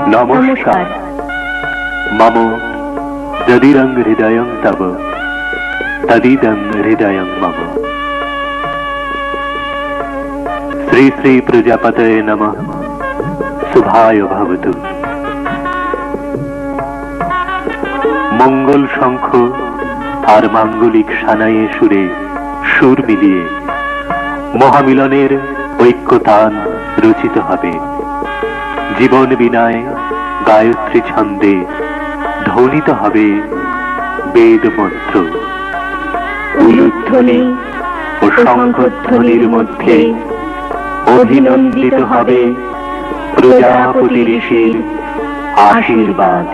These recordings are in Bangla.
नमस्कार मम यदिदं हृदयं तव तदिदं हृदयं मम। श्री श्री प्रजापतये नमः। शुभाय भवतु। मंगल शंख और मांगलिक सानाये सुरे सुर मिलिए महामिलनेर ऐक्यतान रचित हबे। जीवन बिनाय गायत्री छंदे ध्वनित हबे वेद मंत्र। उलुध्वनि ओ शंखध्वनिर मध्य अभिनंदित हबे प्रजापति ऋषिर आशीर्वाद।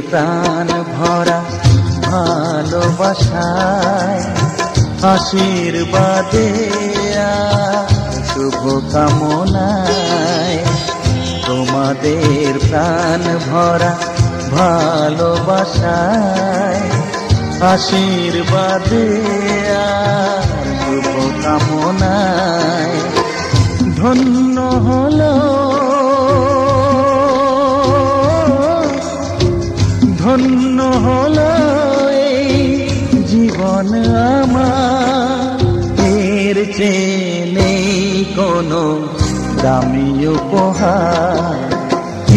प्राण भरा भालोबासाय आशीर्वादे शुभ कामनाय तोमादेर प्राण भरा भालोबासाय आशीर्वादे शुभ कामनाय धन्य हलो धन्य हलो जीवन आमार एर चेये नेই कोनो दामी उपहार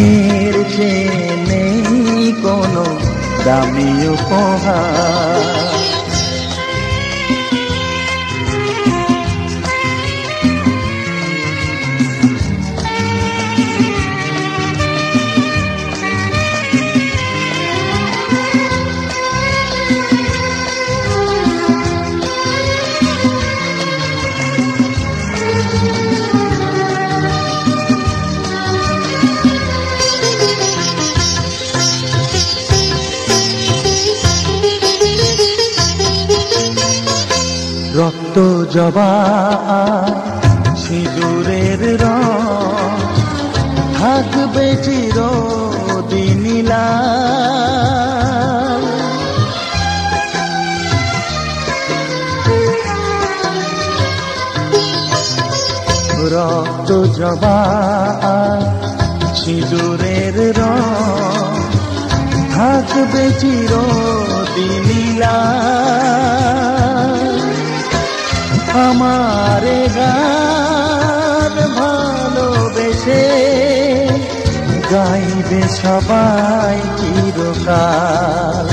एर चेये नेই कोनो दामी उपहार। रक्त जबा सिंदूरेर रंग थाकबे चिरदिन लाल। रक्त जबा सिंदूरेर रंग थाकबे चिरदिन लाल। हमारे गान भालोबेसे गाइबे सबाई चिरकाल।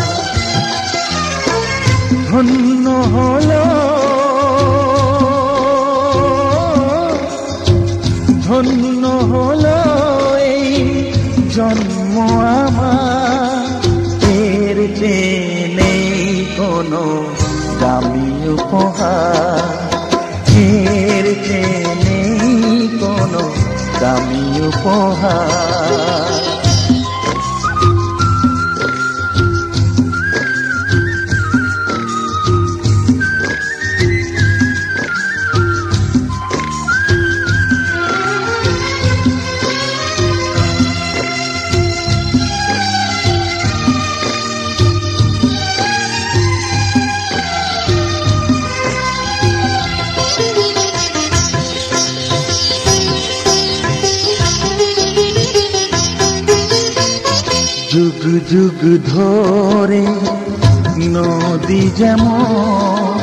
धन्य हलो धन्य हलो এই জন্ম আমার এর চেয়ে নেই কোনো দামি উপহার এর চেয়ে নেই কোনো দামি উপহার। যুগ যুগ ধরে নদী যেমন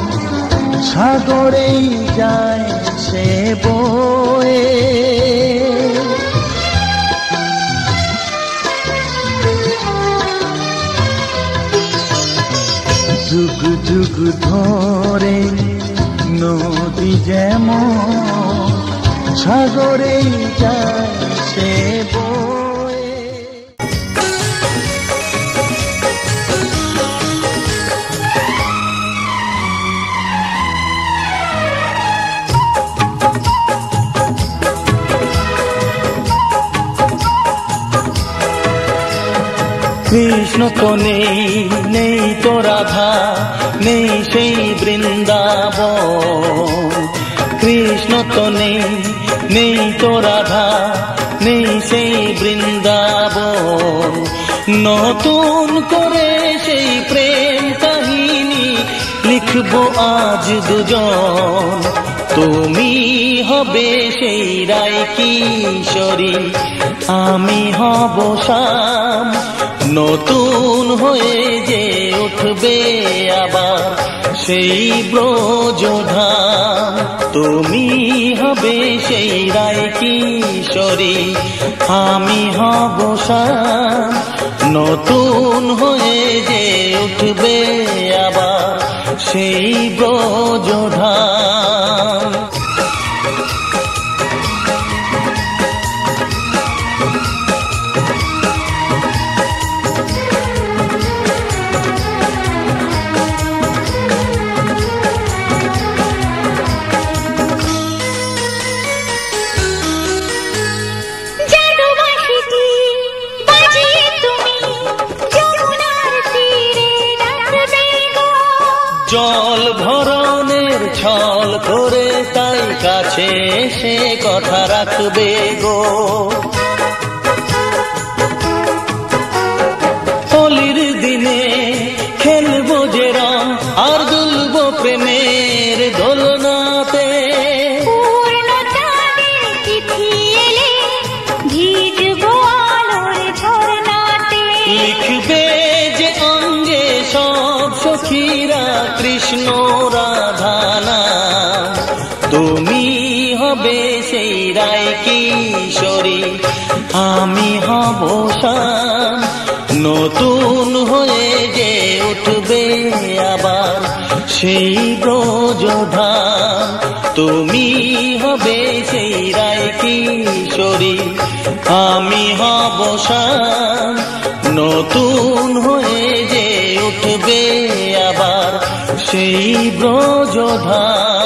সাগরেই যায় সে বয়ে, যুগ যুগ ধরে নদী যেমন সাগরেই যায় সে বয়ে। কৃষ্ণ তো নেই, নেই তো রাধা, নেই সেই বৃন্দাবন। কৃষ্ণ তো নেই, নেই তো রাধা, নেই সেই বৃন্দাবন। নতুন করে সেই প্রেম কাহিনী লিখবো আজ দুজন। তুমি হবে সেই রায় কিশোরী, আমি হব শ্যাম। নতুন হয়ে যে উঠবে আবার সেই ব্রজধাম। তুমি হবে সেই রায় কিশোরী, আমি হব শ্যাম। নতুন হয়ে যে উঠবে আবার সেই ব্রজধাম। জল ভরণের ছল করে তাই কাছে সে কথা রাখবে গো। হোলির দিনে খেলবো যে রং আর দুলবো প্রেমের দোলনাতে। লিখবে যে অঙ্গে সব সখীরা কৃষ্ণ রাধা নাম। তুমি হবে সেই রায় কিশোরী, আমি হব শ্যাম। নতুন হয়ে যে উঠবে আবার সেই ব্রজধাম। তুমি হবে সেই রায় কিশোরী, আমি হব শ্যাম। নতুন হয়ে যে উঠবে আবার সেই ব্রজধাম।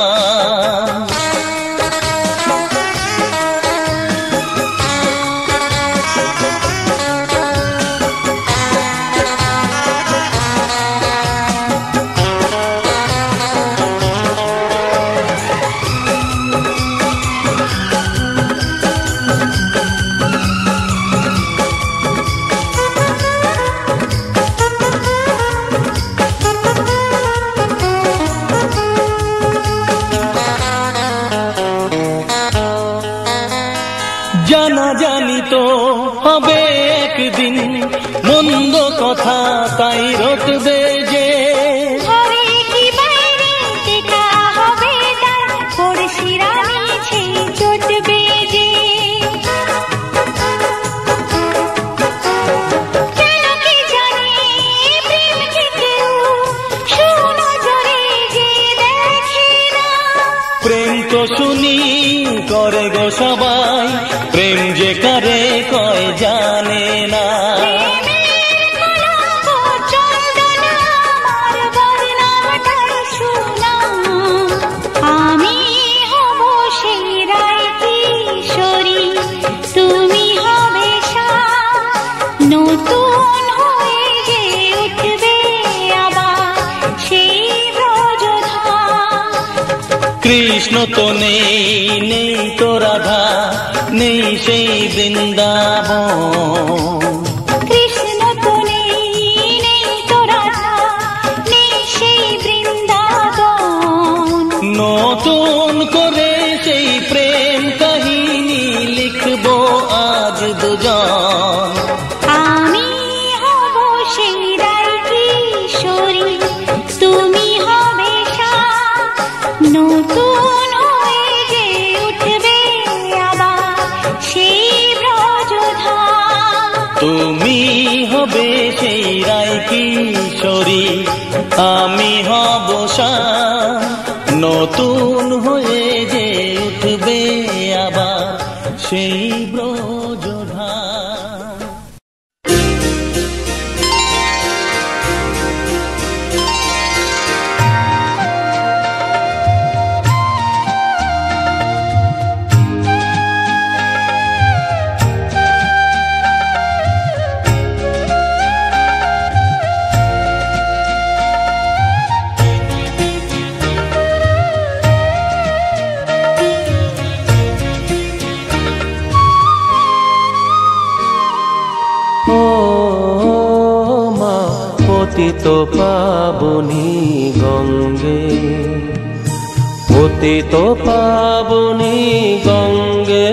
জানা জানি তো হবে একদিন, মন্দ কথা তাই রটবে যে। প্রেম তো শুনি করে গো সবাই, প্রেম যে কারে কয় জানে না। আমি হব সেই রায় কিশোরী, তুমি হবে শ্যাম। নতুন হয়ে যে উঠবে আবার সেই ব্রজধাম। কৃষ্ণ তো নেই, নেই তো রাধা, নেই সেই বৃন্দাবন। কৃষ্ণ তো নেই, নেই তো রাধা, নেই সেই বৃন্দাবন। নতুন করে সেই প্রেম কাহিনী লিখবো আজ দুজন। আমি হব এই রায় কিশোরী আমি হব শান, নতুন হয়ে যে উঠবে আবার সেই ব্রজধাম। পতিত পাবনী গঙ্গে, পতিত পাবনী গঙ্গে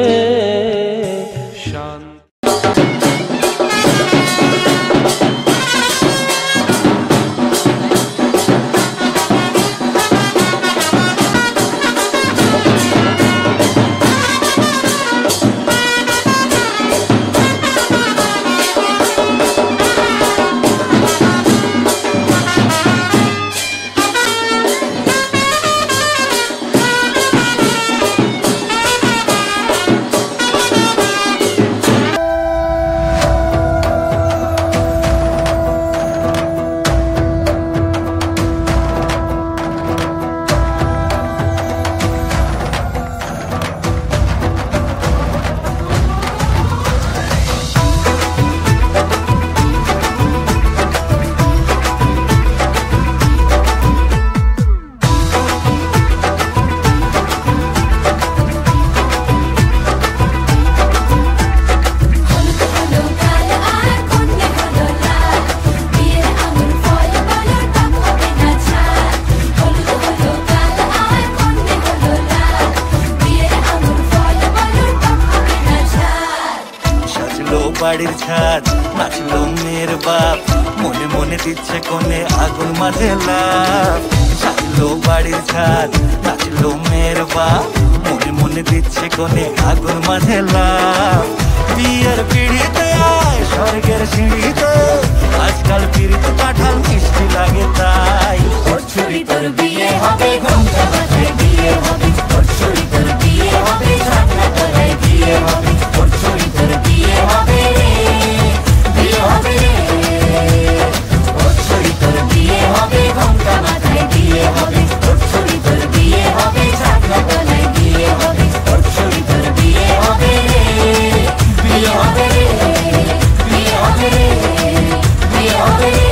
বাড়ির ছাদ নাচলো মেয়ের বাপ, মনে মনে দিচ্ছে কোনে আগুন মাঝে লাভ। সাজলো বাড়ির ছাদ নাচলো মেয়ের বাপ, মনে মনে দিচ্ছে কোনে আগুন মাঝে লাভ। বিয়ের পিড়িতে আয় স্বর্গের সিঁড়িতে, আজকাল পিড়িতে কাঁঠাল মিষ্টি লাগে তাই। তোর ছুরি তোর বিয়ে হবে, ঘোমটা মাথায় বিয়ে হবে, তোর ছুরি তোর বিয়ে হবে, ঝাঁকনা তলায় বিয়ে হবে, তোর ছুরি তোর বিয়ে হবে রে, বিয়ে হবে রে। তোর ছুরি তোর বিয়ে হবে, ঘোমটা মাথায় বিয়ে হবে, তোর ছুরি তোর বিয়ে হবে, ঝাঁকনা তলায় বিয়ে হবে, তোর ছুরি তোর বিয়ে হবে রে, বিয়ে হবে রে, বিয়ে হবে রে, বিয়ে হবে রে।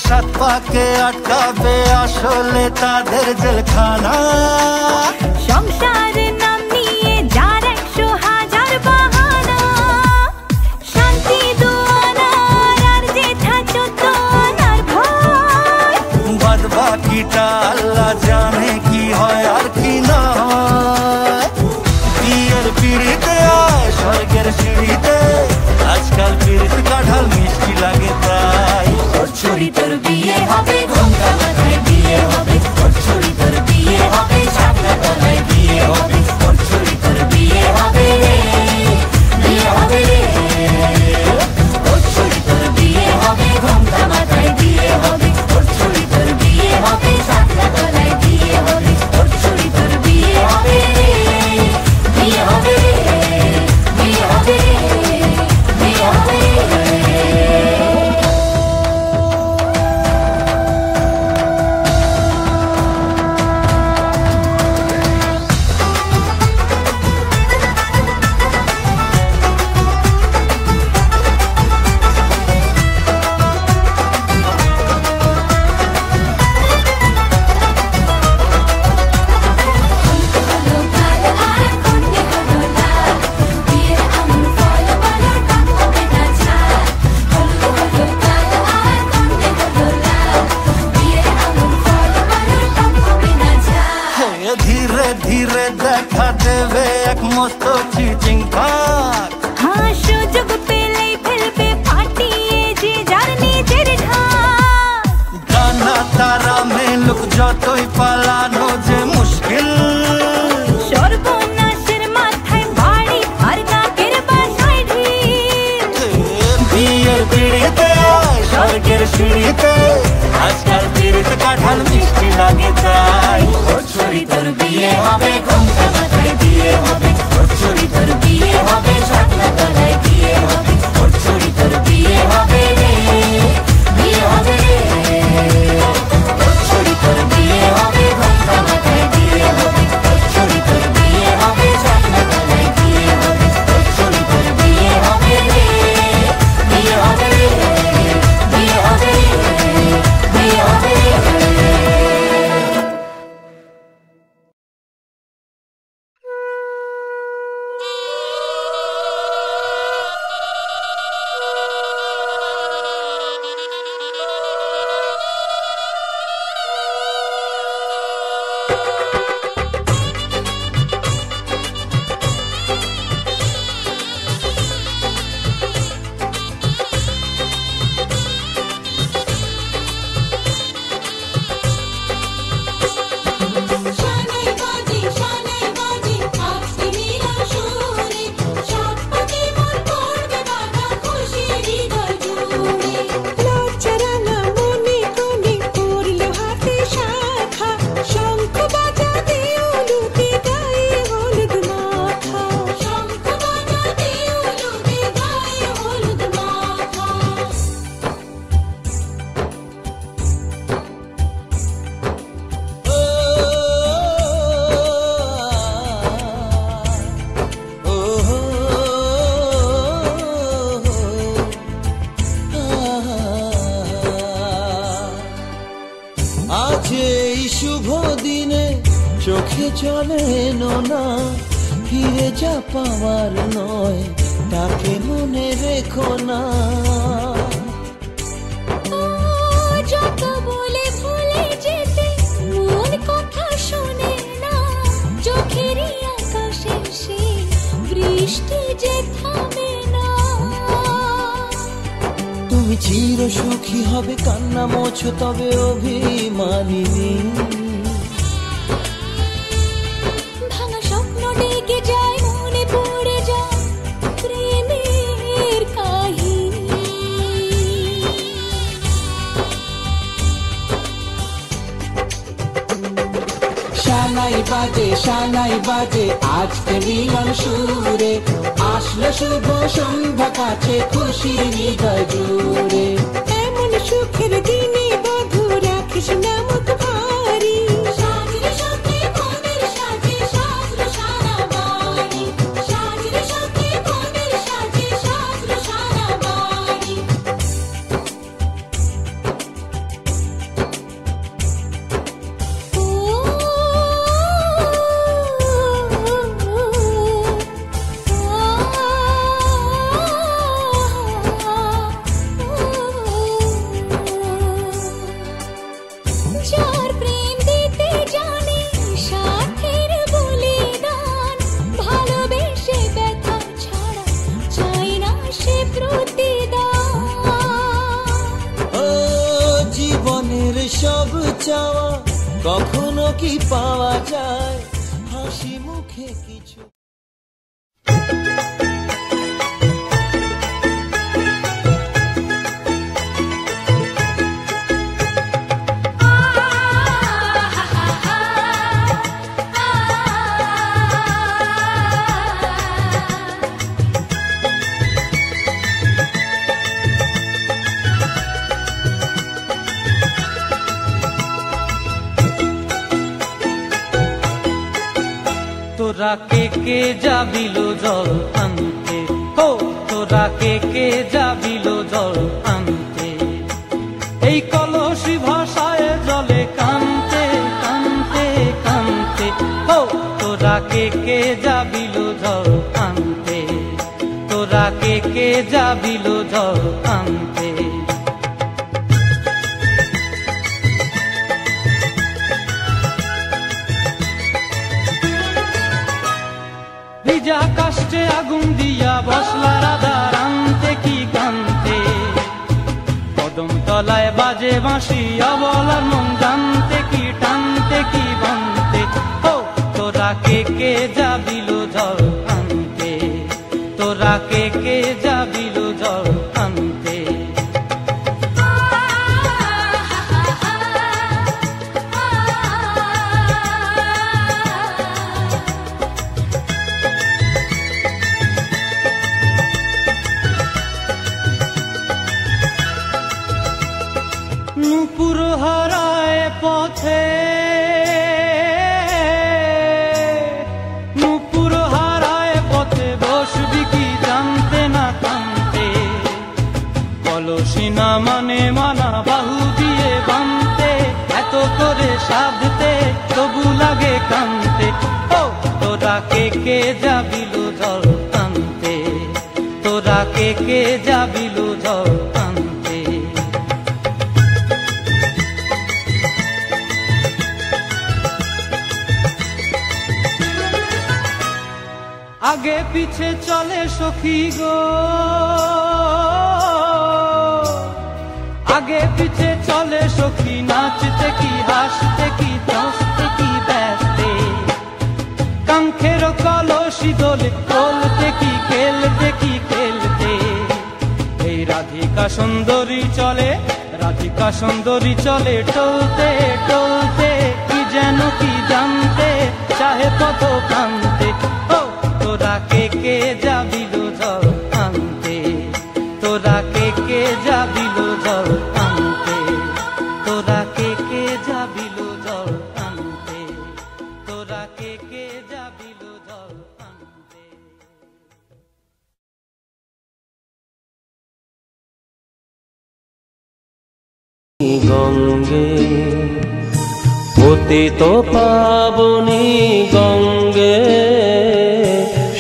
সাত পাকে আটকাবে আসলে তাদের জেলখানা, সংসারের নাম নিয়ে যার 100,000 বাহানা, শান্তি দুয়ানার আর যেথা চোদ্দানার ভয়, বাদ বাকিটা আল্লাহ জানে কি হয় আর কি না। বিয়ের পিড়িতে আয় স্বর্গের সিঁড়িতে, আজকাল পিড়িতে কাঁঠাল মিষ্টি লাগে তাই। তোর ছুরি তোর বিয়ে হবে, ঘোমটা মাথায় বিয়ে হবে, তোর ছুরি তোর বিয়ে হবে, ঝাঁকনা তলায় বিয়ে হবে, তোর ছুরি তোর বিয়ে হবে রে, বিয়ে হবে রে। তোর ছুরি তোর বিয়ে হবে, ঘোমটা মাথায় বিয়ে হবে, তোর ছুরি তোর বিয়ে হবে, ঝাঁকনা তলায় বিয়ে হবে, তোর ছুরি তোর বিয়ে হবে রে, বিয়ে হবে রে, বিয়ে হবে রে, বিয়ে হবে রে। ধীরে ধীরে দেখা দেবে এক মস্ত চিচিং পাক, হ্যাঁ সুযোগ পেলেই ফেলবে ফাটিয়ে যে যার যতই পালানো যে মুশকিল সর্বনাশের মাথায় ভারী আর নাকের বাসায় ঢিল বিয়ের পিড়িতে স্বর্গের সিঁড়িতে আজকাল পিড়িতে কাঁঠাল মিষ্টি লাগে তাই ওর ছড়ি তোর বিয়ে হবে ঘোমটা মাথায় বিয়ে হবে ওর ছড়ি তোর বিয়ে হবে শাকলা তলায় বিয়ে হবে ওর ছড়ি তোর বিয়ে হবে রে বিয়ে হবে রে ওর ছড়ি তোর বিয়ে হবে ঘোমটা মাথায় বিয়ে হবে ওর ছড়ি তোর বিয়ে হবে শাকলা তলায় বিয়ে হবে ওর ছড়ি তোর বিয়ে হবে রে বিয়ে হবে রে বিয়ে হবে রে বিয়ে হবে রে। চোখে চলে না ফিরে যা পাওয়ার নয় তাকে মনে রেখো না যত বলে ভুলে যেতে মন কথা শোনে না চোখের আকাশে সে বৃষ্টি যে থামে না তুমি চির সুখী হবে কান্না মোছো তবে অভিমানিনী শানাই বাজে আজকে মিলন সুরে আসলো শুভ সন্ধ্যা কাছে খুশির হৃদয় জুড়ে এমন সুখের দিনে বধূ রাখিস না মুখ ভারী সাজির সাথে মনের সাজে সাজলো সারা বাড়ি সাজির সাথে মনের সাজে সাজলো সারা বাড়ি সব চাওয়া কখনো কি পাওয়া যায় হাসি মুখে কিছু তোরা কে যাবিল জল আনতে হো তোরা কে যাবিল জল আনতে এই কলসি ভাষায় জলে কানতে কানতে কানতে হো তোরা কে যাবিল জল আনতে তোরা কে যাবিল জল আনতে ভিজা কাষ্টে আগুন দিয়া বসলা রাধা রানতে কি কানতে কদম তলায় বাজে বাঁশি অবলার মন জানতে কি টানতে কি বানতে ও তোরা কে কে যাবিল জল আনতে তোরা কে কে যাবিল জল আনতে নূপুর হারায় পথে নূপুর হারায় পথে বসবি কি জানতে না কানতে কলসি না মানে মানা বাহু দিয়ে বানতে এত করে সাধতে তবু লাগে কানতে ও তোরা কে কে যাবিল জল আনতে তোরা কে কে যাবিল জল আনতে আগে পিছে চলে সখী গো আগে পিছে চলে সখী নাচতে কি হাসতে কি দোস্তে কি ব্যস্তে কাঙ্ক্ষের কলসি দোলে তোলতে কি খেলতে কি খেলতে এই রাধিকা সুন্দরী চলে টলতে টলতে কি যেন কি জানতে চাহে কত কান্তে ও তোরা কে কে যাবিল জল আনতে তোরা কে কে যাবিল জল আনতে তোরা কে কে যাবিল জল আনতে তোরা কে কে যাবিল জল আনতে গঙ্গে পতিত পাবনী গঙ্গে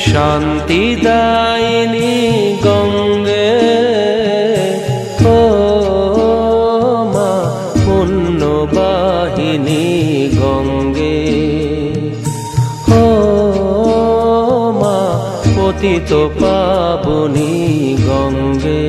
শান্তি দায়িনী গঙ্গে ও মা পুণ্যবাহিনী গঙ্গে ও মা পতিত পাবনী গঙ্গে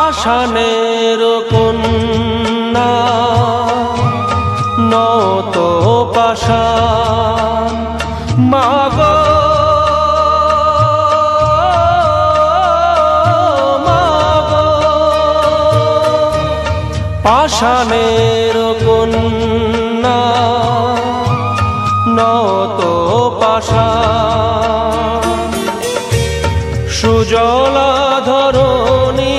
পাষাণের কন্যা নত পাষাণ মাগো মাগো পাষাণের কন্যা নত পাষাণ সুজলা ধরণী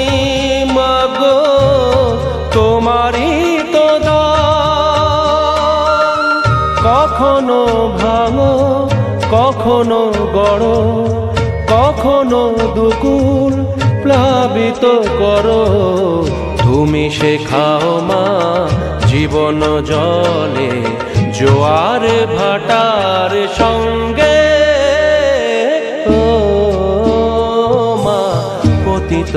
তোমারি তো দান কখনো ভাঙো কখনো গড় কখনো দুকুল প্লাবিত করো তুমি শেখাও মা জীবন জলে জোয়ার ভাটার সঙ্গে ও মা পতিত